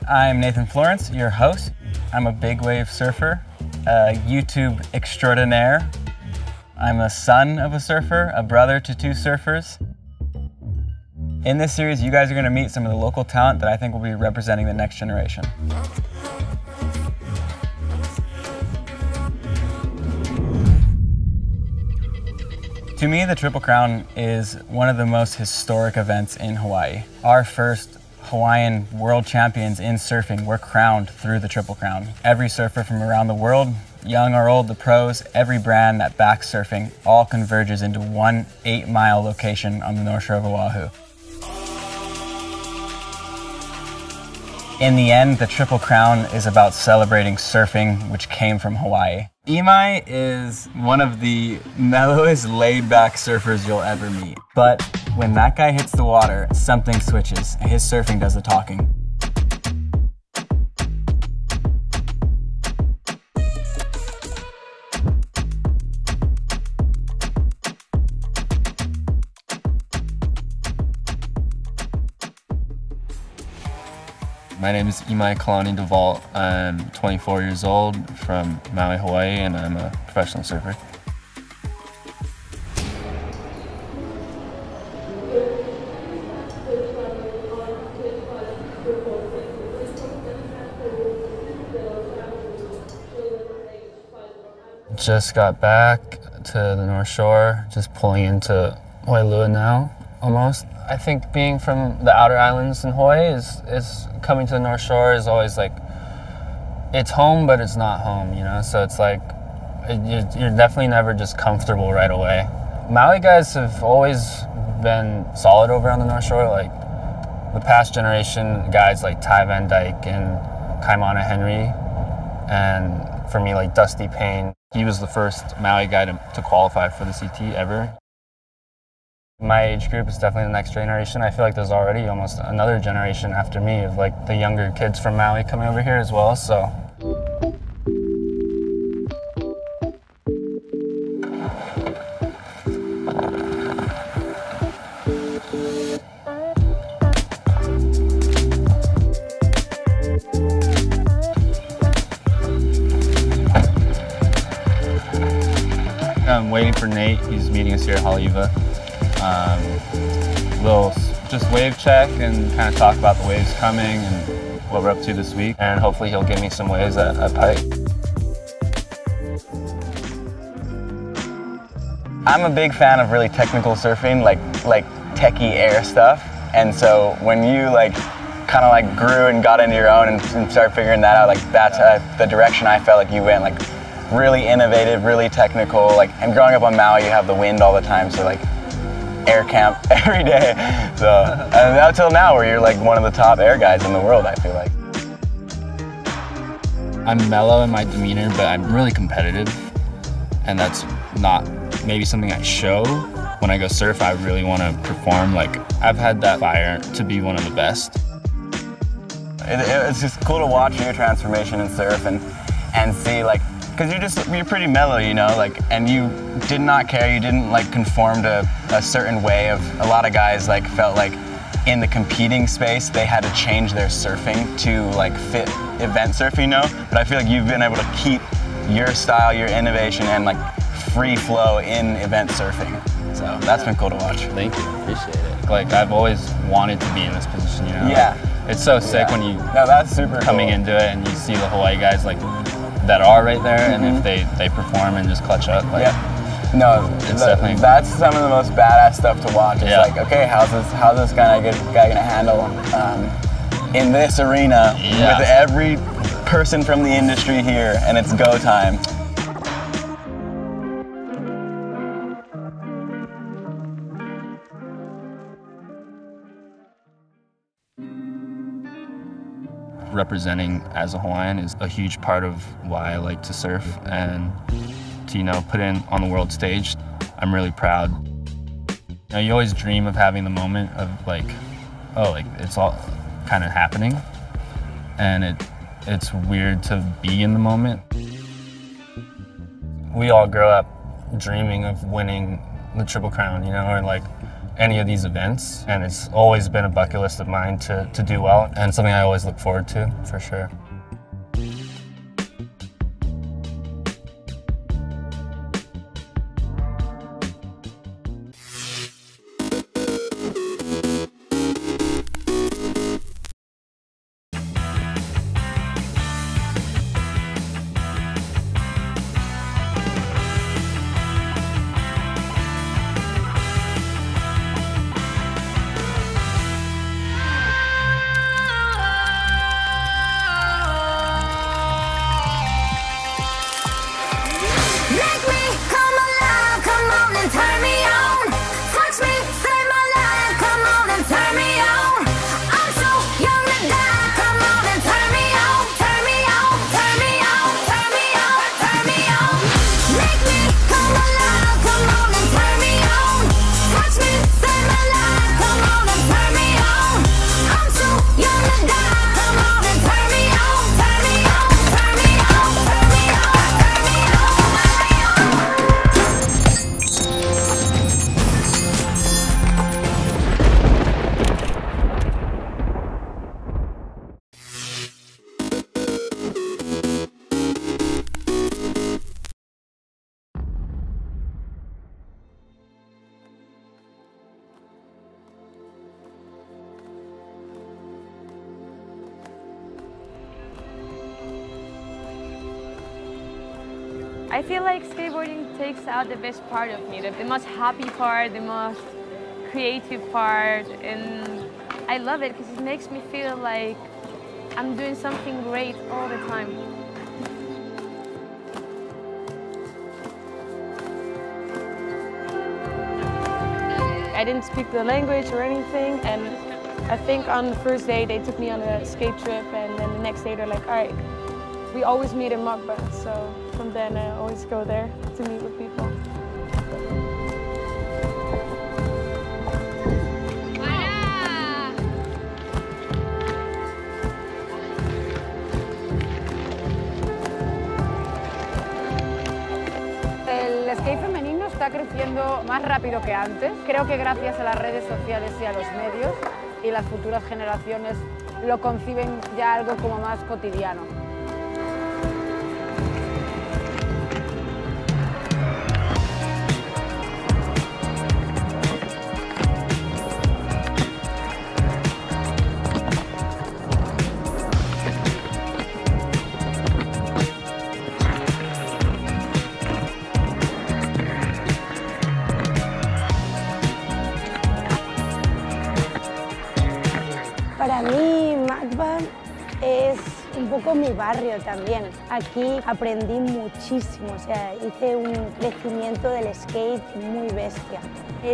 I'm Nathan Florence, your host. I'm a big wave surfer, a YouTube extraordinaire. I'm a son of a surfer, a brother to two surfers. In this series, you guys are going to meet some of the local talent that I think will be representing the next generation. To me, the Triple Crown is one of the most historic events in Hawaii. Our first Hawaiian world champions in surfing were crowned through the Triple Crown. Every surfer from around the world, young or old, the pros, every brand that backs surfing, all converges into one 8-mile location on the North Shore of Oahu. In the end, the Triple Crown is about celebrating surfing, which came from Hawaii. Imai is one of the mellowest, laid-back surfers you'll ever meet. But when that guy hits the water, something switches, and his surfing does the talking. My name is Imai Kalani DeVault. I'm 24 years old from Maui, Hawaii, and I'm a professional surfer. Just got back to the North Shore, just pulling into Wailua now, almost. I think being from the outer islands in Hawaii is coming to the North Shore is always like, it's home, but it's not home, you know? So it's like, you're definitely never just comfortable right away. Maui guys have always been solid over on the North Shore. Like the past generation guys like Ty Van Dyke and Kaimana Henry, and for me like Dusty Payne. He was the first Maui guy to qualify for the CT ever. My age group is definitely the next generation. I feel like there's already almost another generation after me of like the younger kids from Maui coming over here as well, so. I'm waiting for Nate. He's meeting us here at Haleiwa. We'll just wave check and kind of talk about the waves coming and what we're up to this week. And hopefully he'll give me some waves at Pike. I'm a big fan of really technical surfing, like techie air stuff. And so when you kind of grew and got into your own and started figuring that out, that's the direction I felt like you went, really innovative, really technical. And growing up on Maui, you have the wind all the time, so air camp every day. So and until now, where you're one of the top air guys in the world, I feel like. I'm mellow in my demeanor, but I'm really competitive, and that's not maybe something I show. When I go surf, I really want to perform. I've had that fire to be one of the best. It's just cool to watch your transformation in surf and see because you're pretty mellow, you know, and you did not care, you didn't conform to a certain way of, a lot of guys felt in the competing space they had to change their surfing to fit event surfing, you know, but I feel like you've been able to keep your style, your innovation, and free flow in event surfing. So that's been cool to watch. Thank you, appreciate it. I've always wanted to be in this position, you know? Yeah. It's so sick when you that's super coming cool. into it and you see the Hawaii guys that are right there, and if they perform and just clutch up, no, it's definitely, that's some of the most badass stuff to watch. It's okay, how's this guy gonna handle in this arena with every person from the industry here, and it's go time. Representing as a Hawaiian is a huge part of why I like to surf, and to put in on the world stage, I'm really proud. You always dream of having the moment of it's all kind of happening, and it's weird to be in the moment. We all grow up dreaming of winning the Triple Crown, you know, or any of these events, and it's always been a bucket list of mine to do well, and something I always look forward to, for sure. I feel like skateboarding takes out the best part of me, the most happy part, the most creative part, and I love it because it makes me feel like I'm doing something great all the time. I didn't speak the language or anything, and I think on the first day they took me on a skate trip, and then the next day they're like, all right, we always meet in Magba, so from then I always go there to meet with people. El skate femenino está creciendo más rápido que antes. Creo que gracias a las redes sociales y a los medios, y las futuras generaciones lo conciben ya algo como más cotidiano. Para mí, Magba es un poco mi barrio también. Aquí aprendí muchísimo, o sea, hice un crecimiento del skate muy bestia.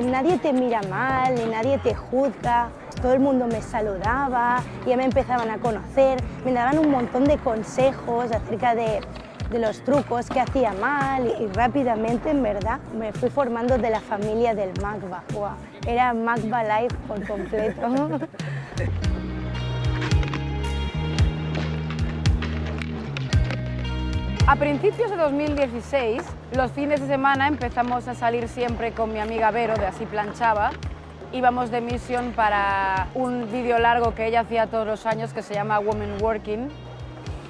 Nadie te mira mal, ni nadie te juzga, todo el mundo me saludaba, ya me empezaban a conocer, me daban un montón de consejos acerca de los trucos que hacía mal y rápidamente, en verdad, me fui formando de la familia del Magba. Wow, era Magba Life por completo. A principios de 2016, los fines de semana empezamos a salir siempre con mi amiga Vero, de Así Planchaba. Íbamos de misión para un vídeo largo que ella hacía todos los años que se llama Women Working.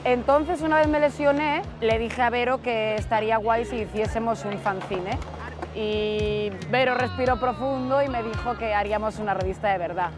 Entonces, una vez me lesioné, le dije a Vero que estaría guay si hiciésemos un fanzine. Y Vero respiró profundo y me dijo que haríamos una revista de verdad.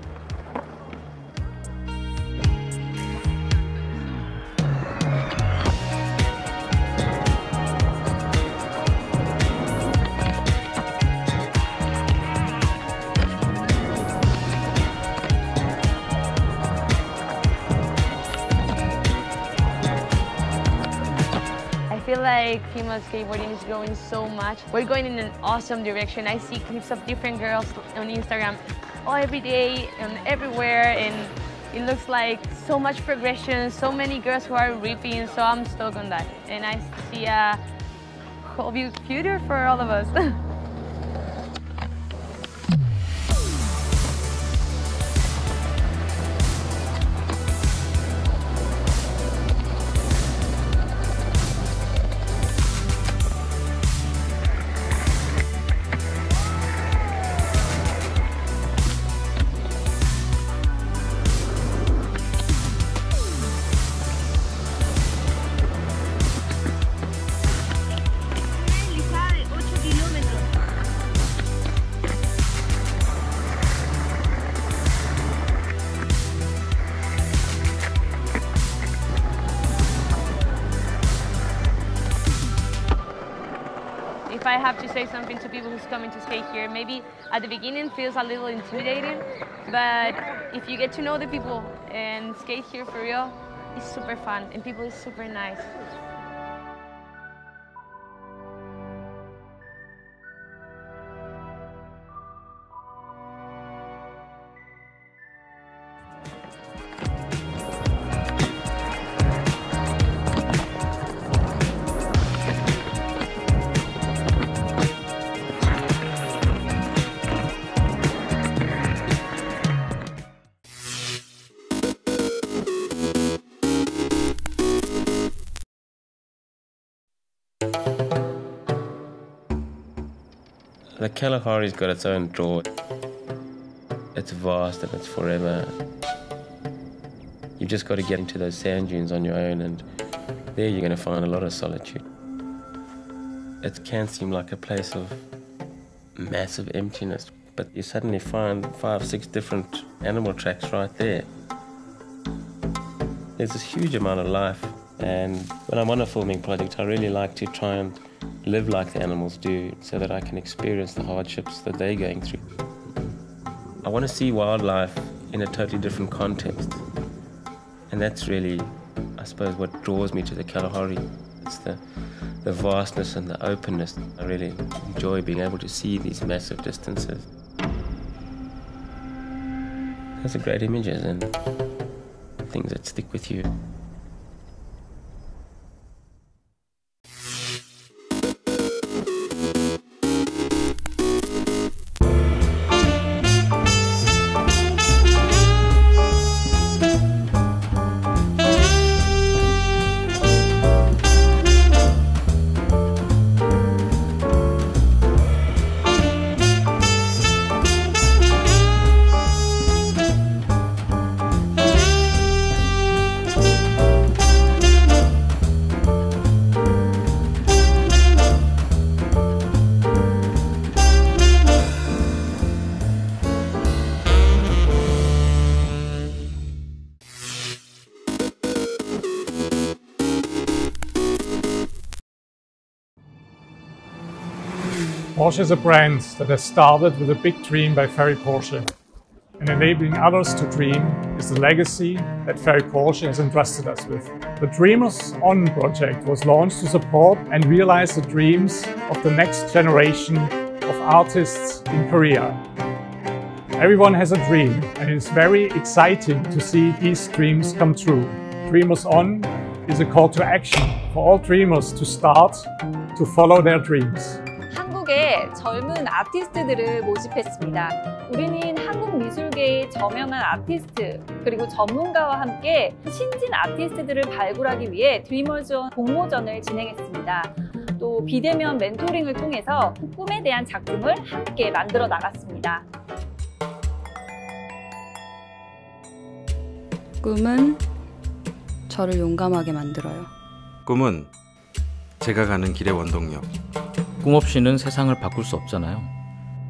I feel like female skateboarding is growing so much. We're going in an awesome direction. I see clips of different girls on Instagram every day and everywhere, and it looks like so much progression, so many girls who are ripping, so I'm stoked on that. And I see a whole future for all of us. If I have to say something to people who's coming to skate here, maybe at the beginning feels a little intimidating, but if you get to know the people and skate here for real, it's super fun and people is super nice. The Kalahari's got its own draw. It's vast and it's forever. You've just got to get into those sand dunes on your own, and there you're going to find a lot of solitude. It can seem like a place of massive emptiness, but you suddenly find 5, 6 different animal tracks right there. There's this huge amount of life, and when I'm on a filming project, I really like to try and live like the animals do so that I can experience the hardships that they're going through. I want to see wildlife in a totally different context. And that's really, I suppose, what draws me to the Kalahari. It's the vastness and the openness. I really enjoy being able to see these massive distances. Those are great images and things that stick with you. Porsche is a brand that has started with a big dream by Ferry Porsche, and enabling others to dream is the legacy that Ferry Porsche has entrusted us with. The Dreamers On project was launched to support and realize the dreams of the next generation of artists in Korea. Everyone has a dream, and it is very exciting to see these dreams come true. Dreamers On is a call to action for all dreamers to start to follow their dreams. 한국의 젊은 아티스트들을 모집했습니다. 우리는 한국 미술계의 저명한 아티스트 그리고 전문가와 함께 신진 아티스트들을 발굴하기 위해 드리머즈 온 공모전을 진행했습니다. 또 비대면 멘토링을 통해서 꿈에 대한 작품을 함께 만들어 나갔습니다. 꿈은 저를 용감하게 만들어요. 꿈은 제가 가는 길의 원동력. 꿈 없이는 세상을 바꿀 수 없잖아요.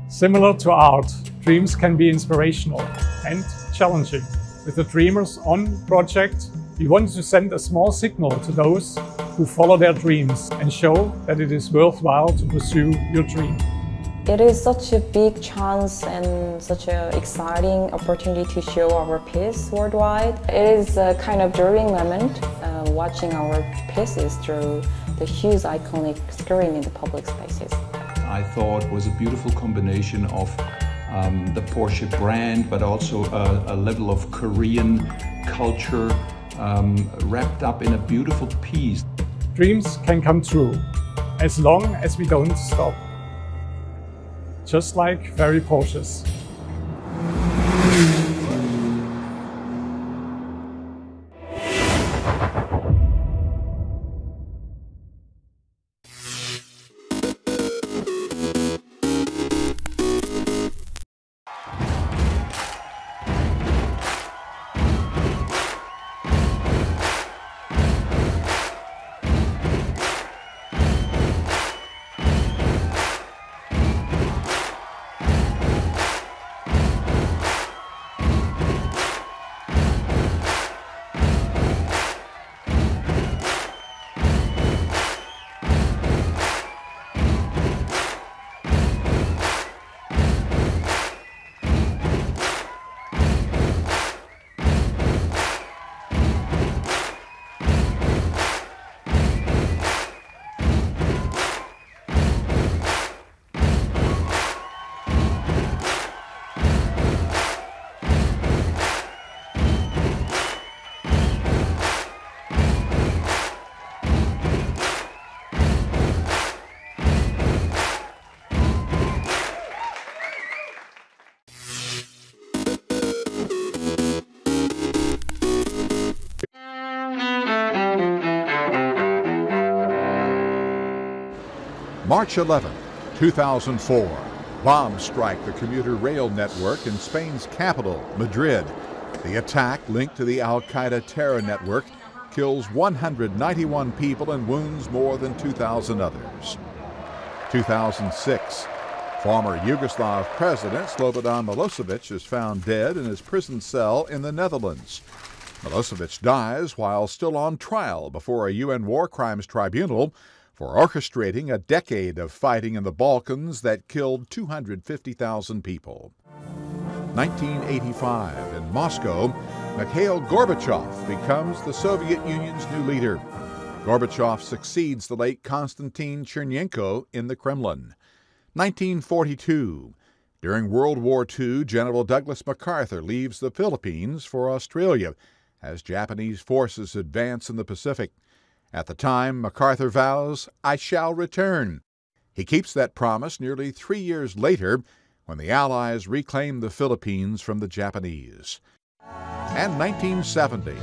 Similar to art, dreams can be inspirational and challenging. With the Dreamers On project, we wanted to send a small signal to those who follow their dreams and show that it is worthwhile to pursue your dream. It is such a big chance and such an exciting opportunity to show our piece worldwide. It is a kind of thrilling moment watching our pieces through the huge iconic screen in the public spaces. I thought was a beautiful combination of the Porsche brand, but also a level of Korean culture wrapped up in a beautiful piece. Dreams can come true as long as we don't stop. Just like Ferry Porsches. March 11, 2004. Bombs strike the commuter rail network in Spain's capital, Madrid. The attack, linked to the Al-Qaeda terror network, kills 191 people and wounds more than 2,000 others. 2006. Former Yugoslav President Slobodan Milosevic is found dead in his prison cell in the Netherlands. Milosevic dies while still on trial before a UN War Crimes Tribunal for orchestrating a decade of fighting in the Balkans that killed 250,000 people. 1985, in Moscow, Mikhail Gorbachev becomes the Soviet Union's new leader. Gorbachev succeeds the late Konstantin Chernenko in the Kremlin. 1942, during World War II, General Douglas MacArthur leaves the Philippines for Australia as Japanese forces advance in the Pacific. At the time, MacArthur vows, "I shall return." He keeps that promise nearly 3 years later when the Allies reclaim the Philippines from the Japanese. And 1970.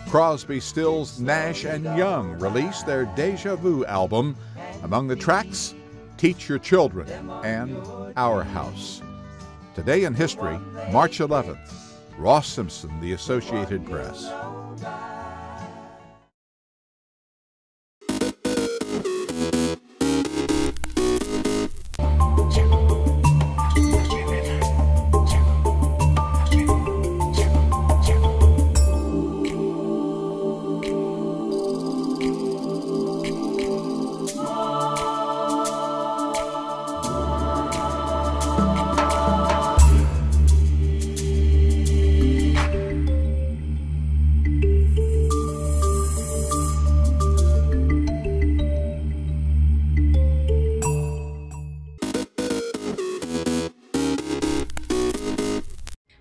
Crosby, Stills, Nash and Young released their Deja Vu album. Among the tracks, Teach Your Children and Our House. Today in History, March 11th, Ross Simpson, The Associated Press.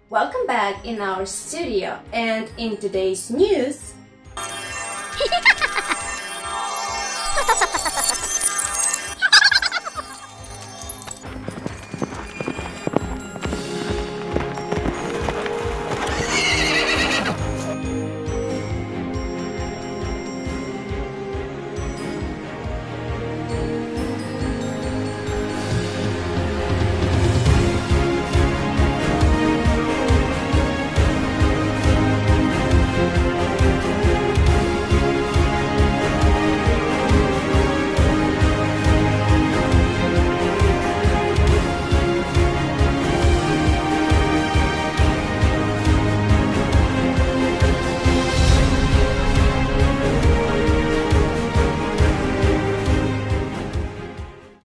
Welcome back in our studio, and in today's news,